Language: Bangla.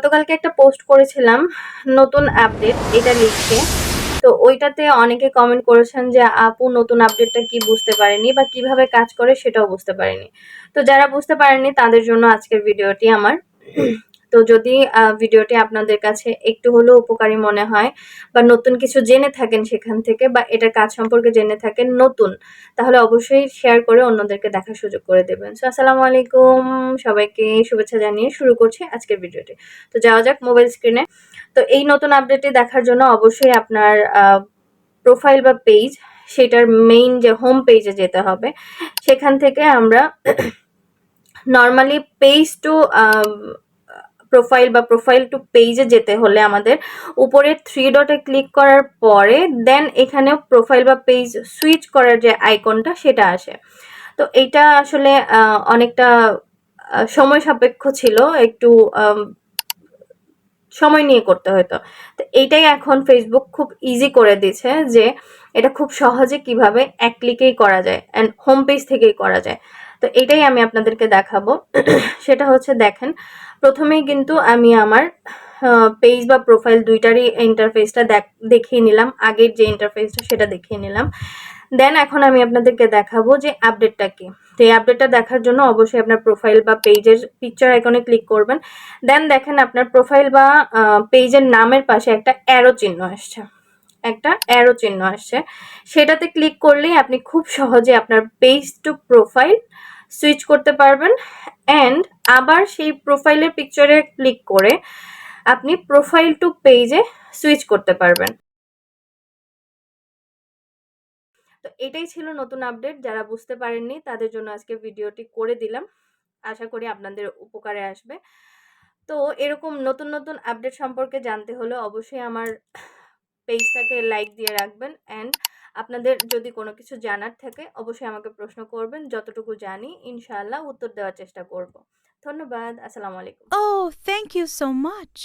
গতকালকে একটা পোস্ট করেছিলাম নতুন আপডেট এটা লিখে। তো ওইটাতে অনেকে কমেন্ট করেছেন যে আপু নতুন আপডেটটা কি বুঝতে পারেনি বা কিভাবে কাজ করে সেটাও বুঝতে পারেনি। তো যারা বুঝতে পারেননি তাদের জন্য আজকের ভিডিওটি আমার। তো যদি ভিডিওটি আপনাদের কাছে একটু হলেও উপকারী মনে হয় বা নতুন কিছু জেনে থাকেন সেখান থেকে বা এটার কাজ সম্পর্কে জেনে থাকেন নতুন, তাহলে অবশ্যই শেয়ার করে অন্যদেরকে দেখার সুযোগ করে দেবেন। সো আসসালামু আলাইকুম, সবাইকে শুভেচ্ছা জানিয়ে শুরু করছি আজকের ভিডিওটি। তো যাওয়া যাক মোবাইল স্ক্রিনে। তো এই নতুন আপডেটটি দেখার জন্য অবশ্যই আপনার প্রোফাইল বা পেজ, সেটার মেইন যে হোম পেজে যেতে হবে। সেখান থেকে আমরা নর্মালি পেজ টু প্রোফাইল বা প্রোফাইল টু পেজে যেতে হলে আমাদের উপরে 3 ডটে ক্লিক করার পরে দেন এখানেও প্রোফাইল বা পেজ সুইচ করার যে আইকনটা সেটা আসে। তো এইটা আসলে অনেকটা সময় সাপেক্ষ ছিল, একটু সময় নিয়ে করতে হতো। তো এইটাই এখন ফেসবুক খুব ইজি করে দিয়েছে যে এটা খুব সহজে কিভাবে এক ক্লিকেই করা যায় অ্যান্ড হোম পেজ থেকেই করা যায়। তো এটাই আমি আপনাদেরকে দেখাবো। সেটা হচ্ছে দেখেন, প্রথমেই কিন্তু আমি আমার পেজ বা প্রোফাইল দুইটারই ইন্টারফেসটা দেখিয়ে নিলাম, আগের যে ইন্টারফেসটা সেটা দেখিয়ে নিলাম। দেন এখন আমি আপনাদেরকে দেখাবো যে আপডেটটা কি। তো এই আপডেটটা দেখার জন্য অবশ্যই আপনার প্রোফাইল বা পেজের পিকচার আইকনে ক্লিক করবেন। দেন দেখেন আপনার প্রোফাইল বা পেজের নামের পাশে একটা অ্যারো চিহ্ন আসছে, একটা অ্যারো চিহ্ন আসছে। সেটাতে ক্লিক করলেই আপনি খুব সহজে আপনার পেজ টু প্রোফাইল সুইচ করতে পারবেন অ্যান্ড আবার সেই প্রোফাইলের পিকচারে ক্লিক করে আপনি প্রোফাইল টু পেজে সুইচ করতে পারবেন। তো এটাই ছিল নতুন আপডেট। যারা বুঝতে পারেননি তাদের জন্য আজকে ভিডিওটি করে দিলাম। আশা করি আপনাদের উপকারে আসবে। তো এরকম নতুন নতুন আপডেট সম্পর্কে জানতে হলে অবশ্যই আমার পেজটাকে লাইক দিয়ে রাখবেন অ্যান্ড আপনাদের যদি কোনো কিছু জানার থাকে অবশ্যই আমাকে প্রশ্ন করবেন। যতটুকু জানি ইনশাআল্লাহ উত্তর দেওয়ার চেষ্টা করব। ধন্যবাদ। আসসালামু আলাইকুম। Oh, thank you so much.